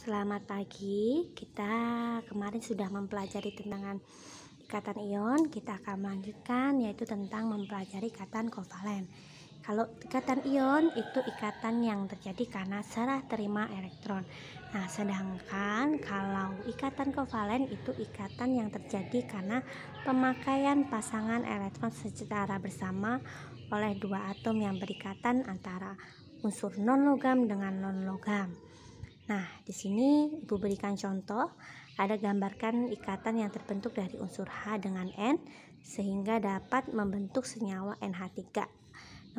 Selamat pagi. Kita kemarin sudah mempelajari tentang ikatan ion. Kita akan melanjutkan yaitu tentang mempelajari ikatan kovalen. Kalau ikatan ion itu ikatan yang terjadi karena serah terima elektron. Nah, sedangkan kalau ikatan kovalen itu ikatan yang terjadi karena pemakaian pasangan elektron secara bersama oleh dua atom yang berikatan antara unsur non-logam dengan non-logam. Nah, di sini Ibu berikan contoh, ada gambarkan ikatan yang terbentuk dari unsur H dengan N sehingga dapat membentuk senyawa NH3.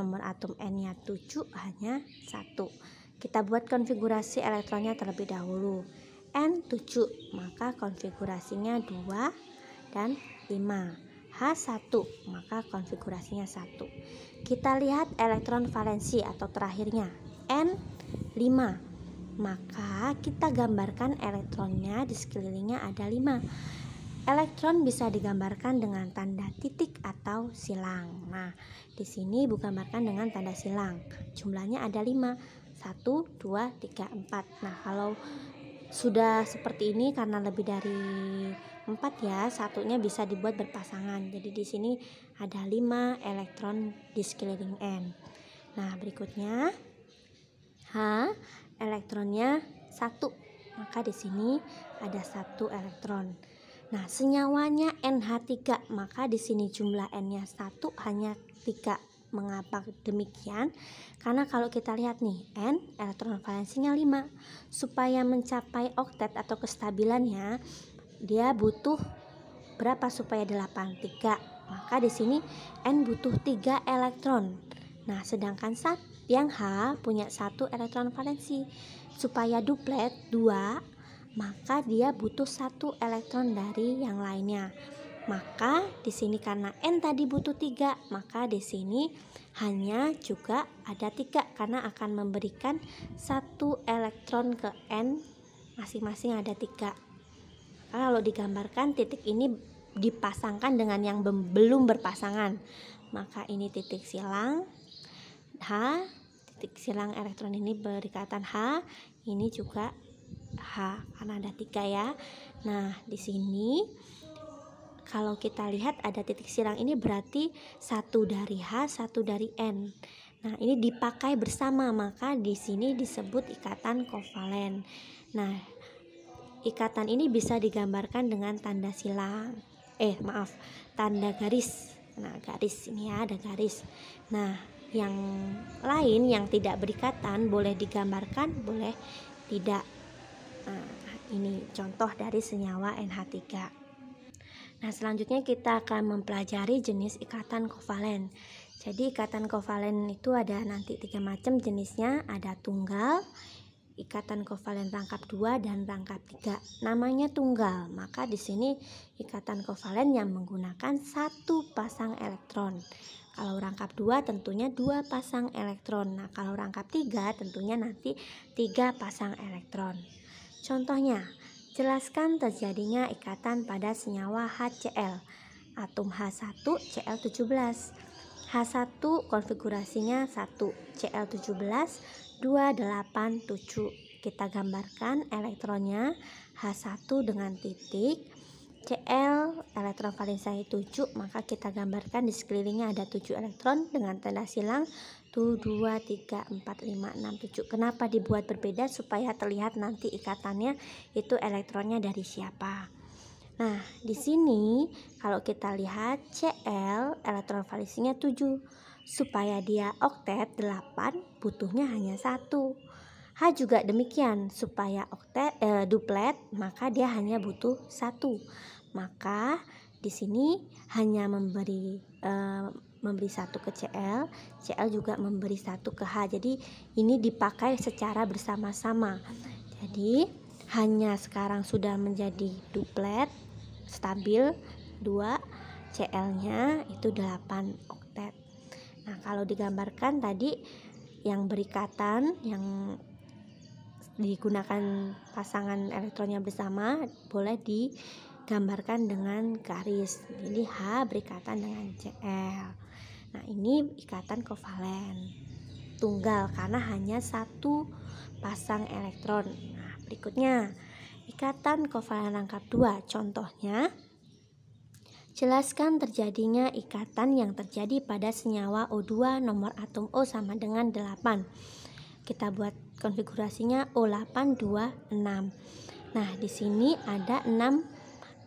Nomor atom N-nya 7, H-nya 1. Kita buat konfigurasi elektronnya terlebih dahulu. N 7, maka konfigurasinya 2 dan 5. H1, maka konfigurasinya 1. Kita lihat elektron valensi atau terakhirnya N 5. Maka kita gambarkan elektronnya di sekelilingnya ada 5. Elektron bisa digambarkan dengan tanda titik atau silang. Nah, di sini Ibu gambarkan dengan tanda silang. Jumlahnya ada 5. 1, 2, 3, 4. Nah, kalau sudah seperti ini karena lebih dari 4 ya, satunya bisa dibuat berpasangan. Jadi di sini ada 5 elektron di sekeliling N. Nah, berikutnya H elektronnya 1, maka di sini ada 1 elektron. Nah, senyawanya NH3, maka di sini jumlah N-nya 1 hanya 3. Mengapa demikian? Karena kalau kita lihat nih, N elektron valensinya 5. Supaya mencapai oktet atau kestabilannya, dia butuh berapa supaya 8? 3. Maka di sini N butuh 3 elektron. Nah, sedangkan yang H punya 1 elektron valensi. Supaya duplet 2, maka dia butuh 1 elektron dari yang lainnya. Maka di sini karena N tadi butuh 3, maka di sini hanya juga ada 3 karena akan memberikan 1 elektron ke N, masing-masing ada 3. Kalau digambarkan titik ini dipasangkan dengan yang belum berpasangan, maka ini titik silang H. Titik silang elektron ini berikatan H, ini juga H karena ada 3 ya. Nah, di sini kalau kita lihat ada titik silang ini berarti 1 dari H, 1 dari N. Nah, ini dipakai bersama, maka di sini disebut ikatan kovalen. Nah, ikatan ini bisa digambarkan dengan tanda silang. Tanda garis. Nah, garis ini ya, ada garis. Nah, yang lain yang tidak berikatan boleh digambarkan, boleh tidak. Nah, ini contoh dari senyawa NH3. Nah, selanjutnya kita akan mempelajari jenis ikatan kovalen. Jadi ikatan kovalen itu ada nanti 3 macam jenisnya, ada tunggal, ikatan kovalen rangkap 2 dan rangkap 3. Namanya tunggal, maka di sini ikatan kovalen yang menggunakan 1 pasang elektron. Kalau rangkap 2 tentunya 2 pasang elektron. Nah, kalau rangkap 3 tentunya nanti 3 pasang elektron. Contohnya, jelaskan terjadinya ikatan pada senyawa HCl. Atom H1 Cl17. H1 konfigurasinya 1, Cl17 287. Kita gambarkan elektronnya H1 dengan titik, Cl elektron valensi 7, maka kita gambarkan di sekelilingnya ada 7 elektron dengan tanda silang 2, 3, 4, 5, 6, 7. Kenapa dibuat berbeda? Supaya terlihat nanti ikatannya itu elektronnya dari siapa. Nah, di sini kalau kita lihat Cl elektron valensinya 7. Supaya dia oktet 8 butuhnya hanya 1. H juga demikian, supaya duplet maka dia hanya butuh 1. Maka di sini hanya memberi 1 ke Cl, Cl juga memberi 1 ke H. Jadi ini dipakai secara bersama-sama. Jadi hanya sekarang sudah menjadi duplet stabil 2, Cl-nya itu 8 oktet. Nah, kalau digambarkan tadi yang berikatan yang digunakan pasangan elektronnya bersama boleh digambarkan dengan garis. Jadi H berikatan dengan Cl. Nah, ini ikatan kovalen tunggal karena hanya 1 pasang elektron. Nah, Berikutnya, ikatan kovalen rangkap 2. Contohnya, jelaskan terjadinya ikatan yang terjadi pada senyawa O2 nomor atom O sama dengan 8. Kita buat konfigurasinya O8, 2, 6. Nah, di sini ada 6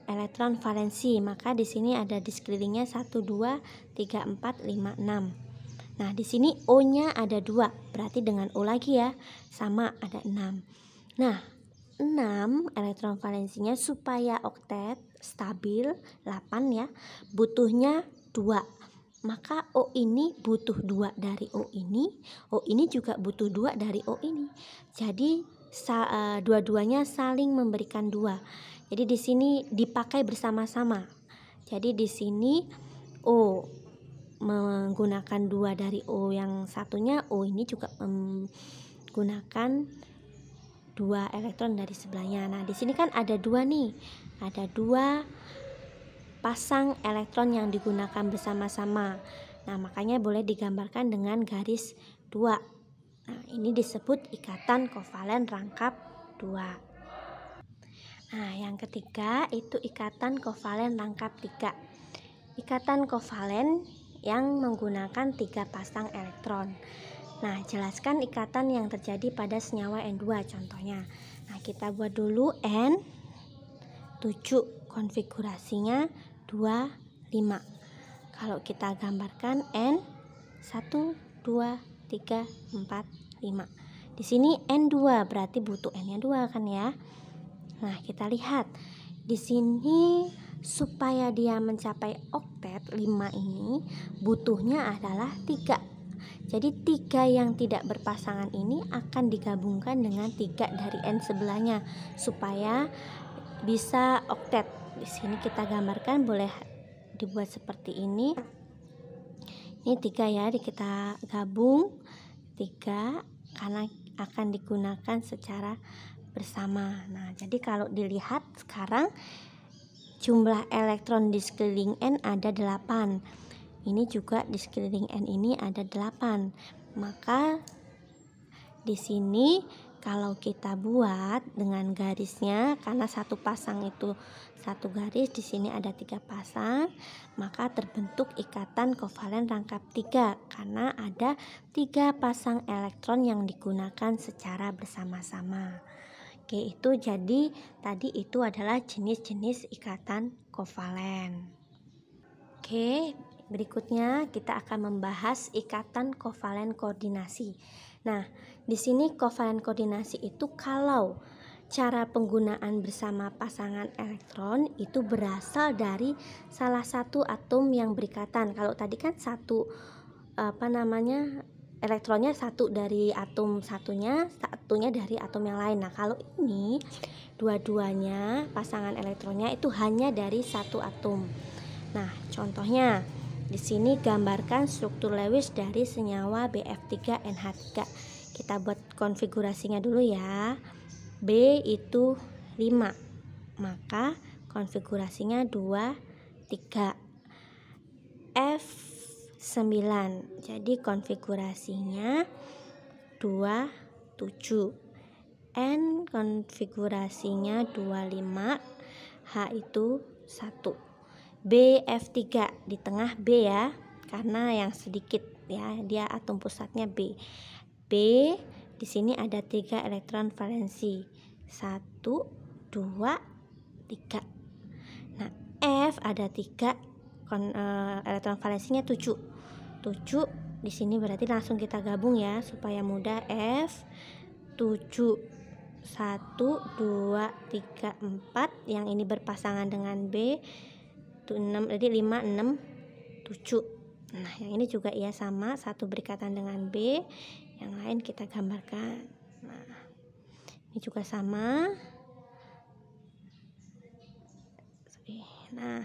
elektron valensi, maka di sini ada di sekelilingnya 1, 2, 3, 4, 5, 6. Nah, di sini O-nya ada 2, berarti dengan O lagi ya, sama ada 6. Nah, 6 elektron valensinya supaya oktet stabil 8 ya, butuhnya 2. Maka O ini butuh 2 dari O ini juga butuh 2 dari O ini. Jadi dua-duanya saling memberikan 2. Jadi di sini dipakai bersama-sama. Jadi di sini O menggunakan 2 dari O yang satunya, O ini juga menggunakan 2 elektron dari sebelahnya. Nah, di sini kan ada 2 nih. Ada 2 pasang elektron yang digunakan bersama-sama. Nah, makanya boleh digambarkan dengan garis 2. Nah, ini disebut ikatan kovalen rangkap 2. Nah, yang ketiga itu ikatan kovalen rangkap 3. Ikatan kovalen yang menggunakan 3 pasang elektron. Nah, jelaskan ikatan yang terjadi pada senyawa N2 contohnya. Nah, kita buat dulu N7, konfigurasinya 2, 5. Kalau kita gambarkan N1, 2, 3, 4, 5. Di sini N2 berarti butuh N-nya 2 kan ya. Nah, kita lihat di sini supaya dia mencapai oktet 5 ini butuhnya adalah 3. Jadi 3 yang tidak berpasangan ini akan digabungkan dengan 3 dari N sebelahnya supaya bisa oktet. Di sini kita gambarkan, boleh dibuat seperti ini. Ini 3 ya, kita gabung 3 karena akan digunakan secara bersama. Nah, jadi kalau dilihat sekarang jumlah elektron di sekeliling N ada 8. Ini juga di sekeliling N ini ada 8. Maka di sini kalau kita buat dengan garisnya, karena satu pasang itu satu garis, di sini ada 3 pasang, maka terbentuk ikatan kovalen rangkap 3 karena ada 3 pasang elektron yang digunakan secara bersama-sama. Oke, itu jadi tadi itu adalah jenis-jenis ikatan kovalen. Oke, berikutnya kita akan membahas ikatan kovalen koordinasi. Nah, di sini kovalen koordinasi itu kalau cara penggunaan bersama pasangan elektron itu berasal dari salah satu atom yang berikatan. Kalau tadi kan elektronnya satu dari atom satunya dari atom yang lain. Nah, kalau ini dua-duanya pasangan elektronnya itu hanya dari satu atom. Nah, contohnya di sini gambarkan struktur Lewis dari senyawa Bf3NH3. Kita buat konfigurasinya dulu ya. B itu 5. Maka konfigurasinya 2, 3. F9. Jadi konfigurasinya 2, 7. N konfigurasinya 25. H itu 1. BF3 di tengah B ya, karena yang sedikit ya, dia atom pusatnya B. B di sini ada 3 elektron valensi. 1, 2, 3. Nah, F ada 3 elektron valensinya 7. 7 di sini berarti langsung kita gabung ya supaya mudah. F 7. 1, 2, 3, 4. Yang ini berpasangan dengan B. 6, jadi 5, 6, 7. Nah, yang ini juga ya sama, satu berikatan dengan B, yang lain kita gambarkan. Nah, ini juga sama. Nah,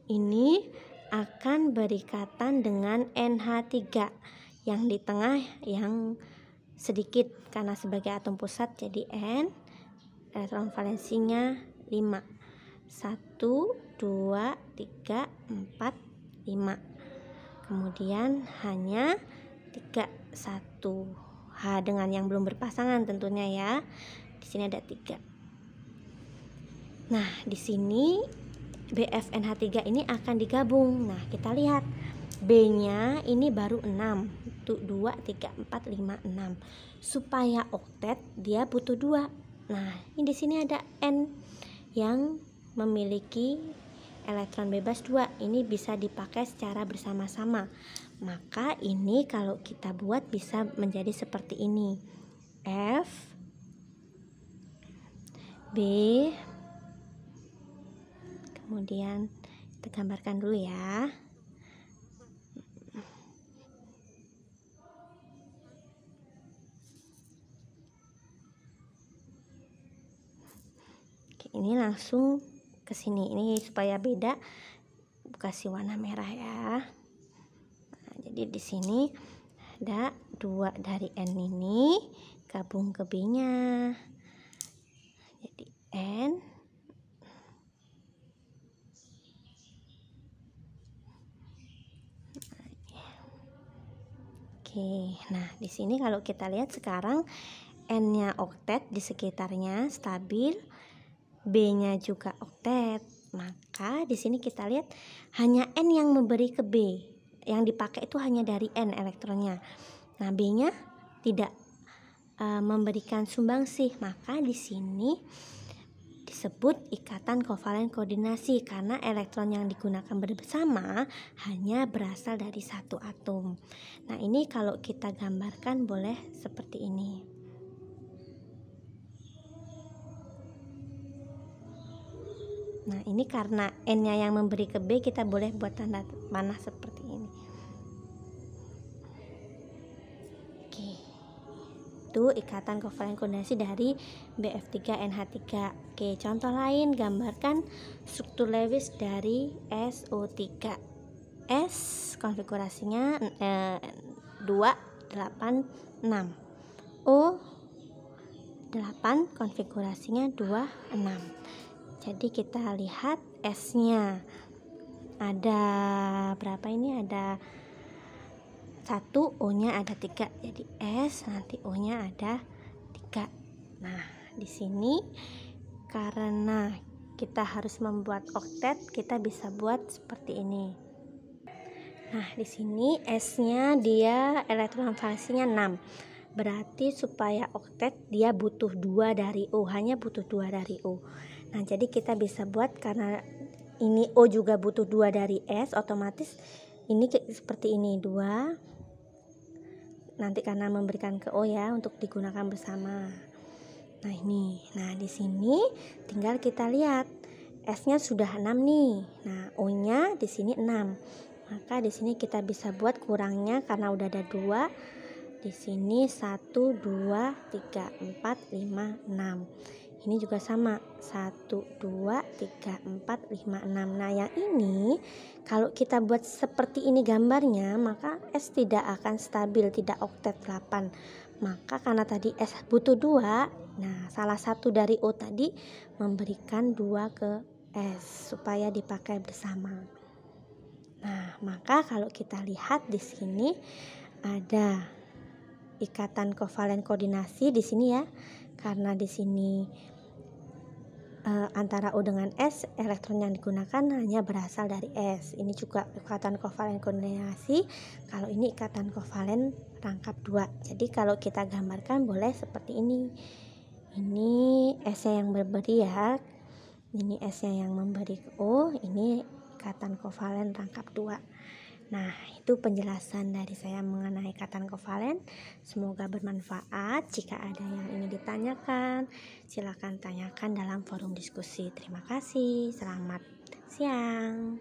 ini akan berikatan dengan NH3 yang di tengah yang sedikit karena sebagai atom pusat, jadi N elektron valensinya 5. 1, 2, 3, 4, 5. Kemudian hanya 3, 1. H dengan yang belum berpasangan tentunya ya. di sini ada 3. Nah, di sini BFNH3 ini akan digabung. Nah, kita lihat B-nya ini baru 6. 2, 3, 4, 5, 6. Supaya oktet dia butuh 2. Nah, ini di sini ada N yang memiliki elektron bebas 2. Ini bisa dipakai secara bersama-sama. Maka ini kalau kita buat bisa menjadi seperti ini. F B, kemudian kita gambarkan dulu ya. Oke, ini langsung ke sini. Ini supaya beda, kasih warna merah ya. Nah, jadi di sini ada 2 dari N ini gabung ke B-nya. Jadi N. Oke, nah di sini kalau kita lihat sekarang N-nya oktet di sekitarnya stabil, B-nya juga oktet. Maka di sini kita lihat hanya N yang memberi ke B. Yang dipakai itu hanya dari N elektronnya. Nah, B-nya tidak memberikan sumbangsih. Maka di sini disebut ikatan kovalen koordinasi karena elektron yang digunakan bersama hanya berasal dari satu atom. Nah, ini kalau kita gambarkan boleh seperti ini. Nah, ini karena N-nya yang memberi ke B, kita boleh buat tanda panah seperti ini. Oke. Itu ikatan kovalen koordinasi dari BF3NH3. Oke, contoh lain, gambarkan struktur Lewis dari SO3. S konfigurasinya 2, 8, 6. O 8 konfigurasinya 2, 6. Jadi kita lihat S-nya ada berapa ini? Ada 1, O-nya ada 3. Jadi S nanti O-nya ada 3. Nah, di sini karena kita harus membuat oktet, kita bisa buat seperti ini. Nah, di sini S-nya dia elektron valensinya 6. Berarti supaya oktet dia butuh 2 dari O, hanya butuh 2 dari O. Nah, jadi kita bisa buat karena ini O juga butuh 2 dari S, otomatis ini seperti ini, 2. Nanti karena memberikan ke O ya untuk digunakan bersama. Nah, ini. Nah, di sini tinggal kita lihat S-nya sudah 6 nih. Nah, O-nya di sini 6. Maka di sini kita bisa buat kurangnya karena udah ada 2. Di sini 1, 2, 3, 4, 5, 6. Ini juga sama, 1, 2, 3, 4, 5, 6. Nah, yang ini kalau kita buat seperti ini gambarnya, maka S tidak akan stabil, tidak oktet 8. Maka karena tadi S butuh 2, nah salah satu dari O tadi memberikan 2 ke S supaya dipakai bersama. Nah, maka kalau kita lihat di sini ada ikatan kovalen koordinasi di sini ya. Karena di sini antara O dengan S, elektron yang digunakan hanya berasal dari S. Ini juga ikatan kovalen koordinasi. Kalau ini ikatan kovalen rangkap 2. Jadi kalau kita gambarkan boleh seperti ini. Ini S-nya yang memberi ya. Ini S-nya yang memberi O. Ini ikatan kovalen rangkap 2. Nah, itu penjelasan dari saya mengenai ikatan kovalen. Semoga bermanfaat. Jika ada yang ingin ditanyakan, silakan tanyakan dalam forum diskusi. Terima kasih. Selamat siang.